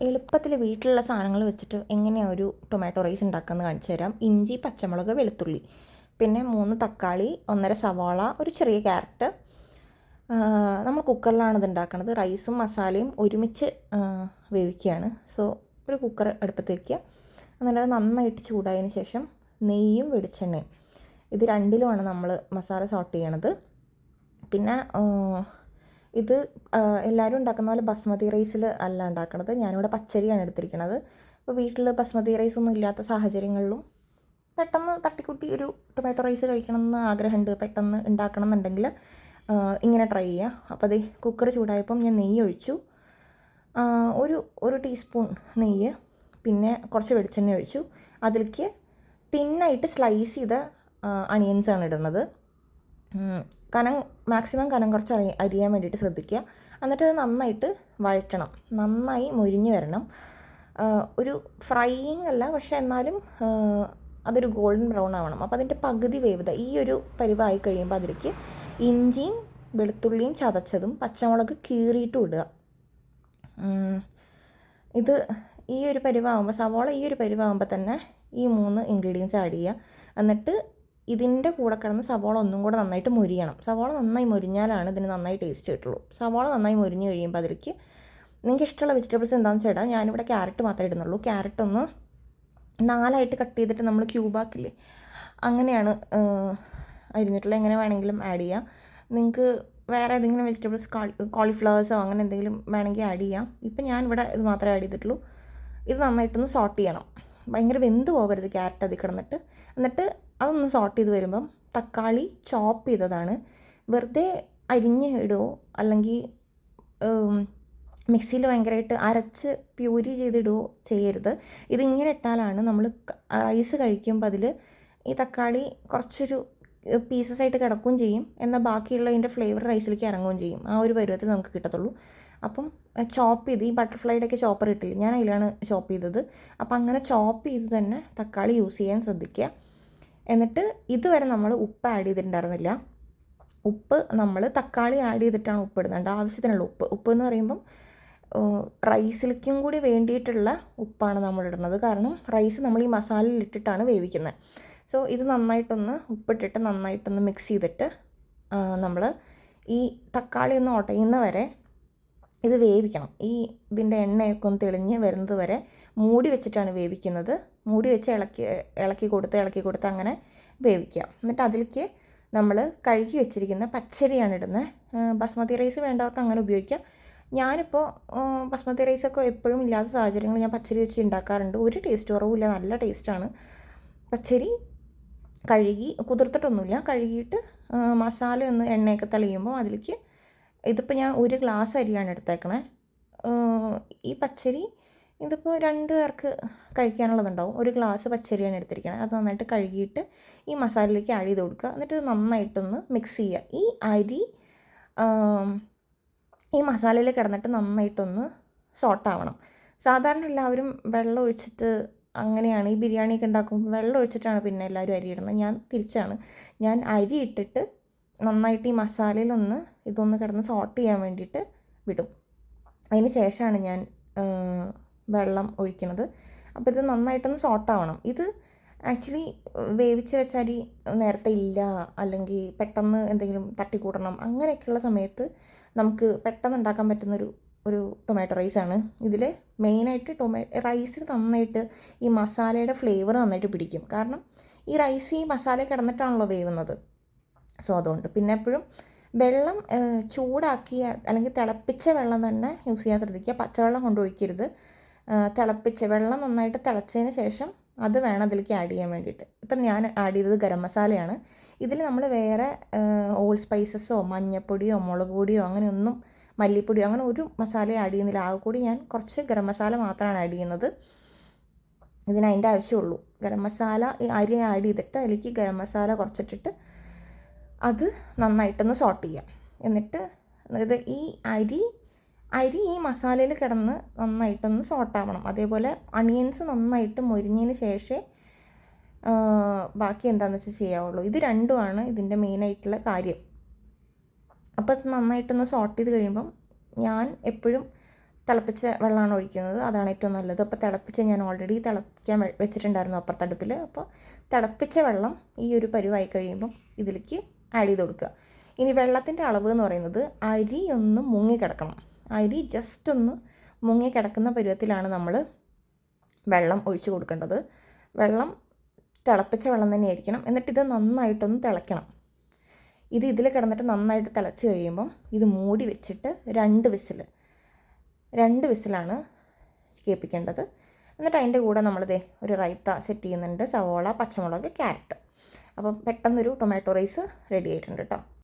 എളുപ്പത്തിൽ വീട്ടിലുള്ള സാധനങ്ങൾ വെച്ചിട്ട് എങ്ങനെയാണ് ഒരു ടൊമാറ്റോ റൈസ് ഉണ്ടാക്കുന്നത് കാണിച്ചു തരാം. ഇഞ്ചി, പച്ചമുളക്, വെളുത്തുള്ളി, പിന്നെ 3 തക്കാളി, 1.5 സവാള, ഒരു ചെറിയ ക്യാരറ്റ്. നമ്മൾ കുക്കറിലാണ് ഇത് ഉണ്ടാക്കുന്നത്. റൈസും മസാലയും ഒരുമിച്ച് വേവിക്കുകയാണ്. സോ ഒരു കുക്കർ അടുപ്പത്ത് വയ്ക്കുക. എന്നിട്ട് അത് നന്നായിട്ട് ചൂടായതിന് ശേഷം നെയ്യും വെളിച്ചെണ്ണയും ഇത് രണ്ടിലുമാണ് നമ്മൾ മസാല സോട്ട് ചെയ്യണത്. പിന്നെ ഇത് എല്ലാവരും ഉണ്ടാക്കുന്ന പോലെ ബസ്മതി റൈസിൽ അല്ല ഉണ്ടാക്കുന്നത്. ഞാനിവിടെ പച്ചരിയാണ് എടുത്തിരിക്കുന്നത്. ഇപ്പോൾ വീട്ടിൽ ബസ്മതി റൈസൊന്നും ഇല്ലാത്ത സാഹചര്യങ്ങളിലും പെട്ടെന്ന് തട്ടിക്കൂട്ടി ഒരു ടൊമാറ്റോ റൈസ് കഴിക്കണമെന്ന് ആഗ്രഹമുണ്ട്, പെട്ടെന്ന് ഉണ്ടാക്കണം എന്നുണ്ടെങ്കിൽ ഇങ്ങനെ ട്രൈ ചെയ്യുക. അപ്പോൾ അത് കുക്കർ ചൂടായപ്പം ഞാൻ നെയ്യ് ഒഴിച്ചു. ഒരു ടീസ്പൂൺ നെയ്യ്, പിന്നെ കുറച്ച് വെളിച്ചെണ്ണ ഒഴിച്ചു. അതിലേക്ക് തിന്നായിട്ട് സ്ലൈസ് ചെയ്ത അണിയൻസാണ് ഇടുന്നത്. മാക്സിമം കനം കുറച്ച് അരിയാൻ വേണ്ടിയിട്ട് ശ്രദ്ധിക്കുക. എന്നിട്ട് അത് നന്നായിട്ട് വഴറ്റണം, നന്നായി മൊരിഞ്ഞ് വരണം. ഒരു ഫ്രൈയിങ് അല്ല, പക്ഷേ എന്നാലും അതൊരു ഗോൾഡൻ ബ്രൗൺ ആവണം. അപ്പോൾ അതിൻ്റെ പകുതി വേവ് ഈ ഒരു പരിവായി കഴിയുമ്പോൾ അതിലേക്ക് ഇഞ്ചിയും വെളുത്തുള്ളിയും ചതച്ചതും പച്ചമുളക് കീറിയിട്ടും ഇടുക. ഇത് ഈ ഒരു പരിവാകുമ്പോൾ, സവാള ഈ ഒരു പരിവാകുമ്പോൾ തന്നെ ഈ 3 ഇൻഗ്രീഡിയൻസ് ആഡ് ചെയ്യുക. എന്നിട്ട് ഇതിൻ്റെ കൂടെ കിടന്ന് സവാള ഒന്നും കൂടെ നന്നായിട്ട് മൊരിയണം. സവാള നന്നായി മൊരിഞ്ഞാലാണ് ഇതിന് നന്നായി ടേസ്റ്റ് കിട്ടുള്ളൂ. സവാള നന്നായി മൊരിഞ്ഞ് കഴിയുമ്പോൾ അതിലേക്ക് നിങ്ങൾക്ക് ഇഷ്ടമുള്ള വെജിറ്റബിൾസ് എന്താണെന്ന് വെച്ചാൽ ഞാനിവിടെ ക്യാരറ്റ് മാത്രമേ ഇടുന്നുള്ളൂ. ക്യാരറ്റ് ഒന്ന് 4 കട്ട് ചെയ്തിട്ട് നമ്മൾ ക്യൂബാക്കില്ലേ, അങ്ങനെയാണ് അരിഞ്ഞിട്ടുള്ളത്. എങ്ങനെ വേണമെങ്കിലും ആഡ് ചെയ്യാം. നിങ്ങൾക്ക് വേറെ ഏതെങ്കിലും വെജിറ്റബിൾസ്, കോളിഫ്ലവേഴ്സോ അങ്ങനെ എന്തെങ്കിലും വേണമെങ്കിൽ ആഡ് ചെയ്യാം. ഇപ്പം ഞാനിവിടെ ഇത് മാത്രമേ ആഡ് ചെയ്തിട്ടുള്ളൂ. ഇത് നന്നായിട്ടൊന്ന് സോട്ട് ചെയ്യണം. ഭയങ്കര വെന്ത് പോകരുത് ക്യാരറ്റ് അതിൽ കിടന്നിട്ട്. എന്നിട്ട് അതൊന്ന് സോട്ട് ചെയ്ത് വരുമ്പം തക്കാളി ചോപ്പ് ചെയ്തതാണ്. വെറുതെ അരിഞ്ഞ് ഇടുമോ അല്ലെങ്കിൽ മിക്സിയിൽ ഭയങ്കരമായിട്ട് അരച്ച് പ്യൂരി ചെയ്തിടുകയോ ചെയ്യരുത്. ഇതിങ്ങനെ ഇട്ടാലാണ് നമ്മൾ റൈസ് കഴിക്കുമ്പോൾ അതിൽ ഈ തക്കാളി കുറച്ചൊരു പീസസ് ആയിട്ട് കിടക്കുകയും ചെയ്യും, എന്നാൽ ബാക്കിയുള്ളതിൻ്റെ ഫ്ലേവർ റൈസിലേക്ക് ഇറങ്ങുകയും ചെയ്യും. ആ ഒരു പരുവത്തിൽ നമുക്ക് കിട്ടത്തുള്ളൂ. അപ്പം ചോപ്പ് ചെയ്ത്, ഈ ബട്ടർഫ്ലൈയുടെയൊക്കെ ചോപ്പർ ഇട്ടില്ല, ഞാൻ അതിലാണ് ചോപ്പ് ചെയ്തത്. അപ്പം അങ്ങനെ ചോപ്പ് ചെയ്ത് തന്നെ തക്കാളി യൂസ് ചെയ്യാൻ ശ്രദ്ധിക്കുക. എന്നിട്ട് ഇതുവരെ നമ്മൾ ഉപ്പ് ആഡ് ചെയ്തിട്ടുണ്ടായിരുന്നില്ല. ഉപ്പ് നമ്മൾ തക്കാളി ആഡ് ചെയ്തിട്ടാണ് ഉപ്പ് ഇടുന്നുണ്ട്, ആവശ്യത്തിനുള്ള ഉപ്പ് എന്ന് പറയുമ്പം റൈസിലേക്കും കൂടി വേണ്ടിയിട്ടുള്ള ഉപ്പാണ് നമ്മൾ ഇടുന്നത്. കാരണം റൈസ് നമ്മൾ ഈ മസാലയിൽ ഇട്ടിട്ടാണ് വേവിക്കുന്നത്. സോ ഇത് നന്നായിട്ടൊന്ന് ഉപ്പിട്ടിട്ട് നന്നായിട്ടൊന്ന് മിക്സ് ചെയ്തിട്ട് നമ്മൾ ഈ തക്കാളി ഒന്ന് ഉടയുന്ന വരെ ഇത് വേവിക്കണം. ഇതിൻ്റെ എണ്ണയൊക്കെ ഒന്ന് തെളിഞ്ഞ് വരുന്നത് വരെ മൂടി വെച്ചിട്ടാണ് വേവിക്കുന്നത്. മൂടി വെച്ച് ഇളക്കി കൊടുത്ത് അങ്ങനെ വേവിക്കുക. എന്നിട്ട് അതിലേക്ക് നമ്മൾ കഴുകി വെച്ചിരിക്കുന്ന പച്ചരിയാണ് ഇടുന്നത്. ബസ്മതി റൈസ് വേണ്ടവർക്ക് അങ്ങനെ ഉപയോഗിക്കുക. ഞാനിപ്പോൾ ബസ്മതി റൈസൊക്കെ എപ്പോഴും ഇല്ലാത്ത സാഹചര്യങ്ങൾ ഞാൻ പച്ചരി വെച്ച് ഉണ്ടാക്കാറുണ്ട്. ഒരു ടേസ്റ്റ് കുറവുമില്ല, നല്ല ടേസ്റ്റാണ്. പച്ചരി കഴുകി കുതിർത്തിട്ടൊന്നുമില്ല, കഴുകിയിട്ട് മസാല ഒന്ന് എണ്ണയൊക്കെ തെളിയുമ്പോൾ അതിലേക്ക്, ഇതിപ്പോൾ ഞാൻ 1 ഗ്ലാസ് അരിയാണ് എടുത്തേക്കണേ. ഈ പച്ചരി ഇതിപ്പോൾ 2 പേർക്ക് കഴിക്കാനുള്ളതുണ്ടാവും. 1 ഗ്ലാസ് പച്ചരിയാണ് എടുത്തിരിക്കണത്. അത് നന്നായിട്ട് കഴുകിയിട്ട് ഈ മസാലയിലേക്ക് ആഡ് ചെയ്ത് കൊടുക്കുക. എന്നിട്ട് നന്നായിട്ടൊന്ന് മിക്സ് ചെയ്യുക. ഈ അരി ഈ മസാലയിൽ കിടന്നിട്ട് നന്നായിട്ടൊന്ന് സോട്ടാവണം. സാധാരണ എല്ലാവരും വെള്ളം ഒഴിച്ചിട്ട് അങ്ങനെയാണ് ഈ ബിരിയാണിയൊക്കെ ഉണ്ടാക്കുമ്പോൾ വെള്ളം ഒഴിച്ചിട്ടാണ് പിന്നെ എല്ലാവരും അരി ഇടുന്നത്. ഞാൻ തിരിച്ചാണ്. ഞാൻ അരി ഇട്ടിട്ട് നന്നായിട്ട് ഈ മസാലയിലൊന്ന് ഇതൊന്ന് കിടന്ന് സോട്ട് ചെയ്യാൻ വേണ്ടിയിട്ട് വിടും. അതിന് ശേഷമാണ് ഞാൻ വെള്ളം ഒഴിക്കുന്നത്. അപ്പോൾ ഇത് നന്നായിട്ടൊന്ന് സോട്ടാവണം. ഇത് ആക്ച്വലി വേവിച്ച് വെച്ച അരി നേരത്തെ ഇല്ല, അല്ലെങ്കിൽ പെട്ടെന്ന് എന്തെങ്കിലും തട്ടിക്കൂടണം, അങ്ങനെയൊക്കെയുള്ള സമയത്ത് നമുക്ക് പെട്ടെന്ന് ഉണ്ടാക്കാൻ പറ്റുന്നൊരു ടൊമാറ്റോ റൈസാണ്. ഇതിൽ മെയിനായിട്ട് റൈസിന് നന്നായിട്ട് ഈ മസാലയുടെ ഫ്ലേവർ നന്നായിട്ട് പിടിക്കും. കാരണം ഈ റൈസ് ഈ മസാല കിടന്നിട്ടാണല്ലോ വേവുന്നത്. സോ അതുകൊണ്ട് പിന്നെ എപ്പോഴും വെള്ളം ചൂടാക്കിയ അല്ലെങ്കിൽ തിളപ്പിച്ച വെള്ളം തന്നെ യൂസ് ചെയ്യാൻ ശ്രദ്ധിക്കുക. പച്ചവെള്ളം കൊണ്ടൊഴിക്കരുത്. തിളപ്പിച്ച വെള്ളം നന്നായിട്ട് തിളച്ചതിന് ശേഷം അത് വേണം അതിലേക്ക് ആഡ് ചെയ്യാൻ വേണ്ടിയിട്ട്. ഇപ്പം ഞാൻ ആഡ് ചെയ്തത് ഗരം മസാലയാണ്. ഇതിൽ നമ്മൾ വേറെ ഓൾ സ്പൈസസോ മഞ്ഞൾപ്പൊടിയോ മുളക് പൊടിയോ അങ്ങനെയൊന്നും, മല്ലിപ്പൊടിയോ അങ്ങനെ ഒരു മസാലയും ആഡ് ചെയ്യുന്നില്ല. ആകെ കൂടി ഞാൻ കുറച്ച് ഗരം മസാല മാത്രമാണ് ആഡ് ചെയ്യുന്നത്. അതിൻ്റെ ആവശ്യമുള്ളൂ. ഗരം മസാല ഈ അരി ആഡ് ചെയ്തിട്ട് അതിലേക്ക് ഗരം മസാല കുറച്ചിട്ടിട്ട് അത് നന്നായിട്ടൊന്ന് സോട്ട് ചെയ്യാം. എന്നിട്ട് ഇത് ഈ അരി ഈ മസാലയിൽ കിടന്ന് നന്നായിട്ടൊന്ന് സോട്ടാവണം. അതേപോലെ അണിയൻസ് നന്നായിട്ട് മൊരിഞ്ഞതിന് ശേഷമേ ബാക്കി എന്താണെന്ന് വെച്ചാൽ ചെയ്യാവുള്ളൂ. ഇത് രണ്ടുമാണ് ഇതിൻ്റെ മെയിനായിട്ടുള്ള കാര്യം. അപ്പോൾ ഇത് നന്നായിട്ടൊന്ന് സോട്ട് ചെയ്ത് കഴിയുമ്പം ഞാൻ എപ്പോഴും തിളപ്പിച്ച വെള്ളമാണ് ഒഴിക്കുന്നത്, അതാണ് ഏറ്റവും നല്ലത്. അപ്പോൾ ഞാൻ ഓൾറെഡി തിളപ്പിക്കാൻ വെച്ചിട്ടുണ്ടായിരുന്നു അപ്പുറത്തടുപ്പിൽ. അപ്പോൾ തിളപ്പിച്ച വെള്ളം ഈ ഒരു പരുവായി കഴിയുമ്പം ഇതിലേക്ക് ആഡ് ചെയ്ത് കൊടുക്കുക. ഇനി വെള്ളത്തിൻ്റെ അളവ് എന്ന് പറയുന്നത് അരി ഒന്ന് മുങ്ങിക്കിടക്കണം. അരി ജസ്റ്റ് ഒന്ന് മുങ്ങിക്കിടക്കുന്ന പരുവത്തിലാണ് നമ്മൾ വെള്ളം ഒഴിച്ച് കൊടുക്കേണ്ടത്. വെള്ളം തിളപ്പിച്ച വെള്ളം തന്നെ ആയിരിക്കണം. എന്നിട്ടിത് നന്നായിട്ടൊന്ന് തിളയ്ക്കണം. ഇതിൽ കിടന്നിട്ട് നന്നായിട്ട് തിളച്ച് കഴിയുമ്പം ഇത് മൂടി വെച്ചിട്ട് 2 വിസിലാണ് കേൾപ്പിക്കേണ്ടത്. എന്നിട്ട് അതിൻ്റെ കൂടെ നമ്മളിതേ ഒരു റൈത്ത സെറ്റ് ചെയ്യുന്നുണ്ട്, സവോള, പച്ചമുളക്, ക്യാരറ്റ്. അപ്പം പെട്ടെന്നൊരു ടൊമാറ്റോ റൈസ് റെഡി ആയിട്ടുണ്ട് കേട്ടോ.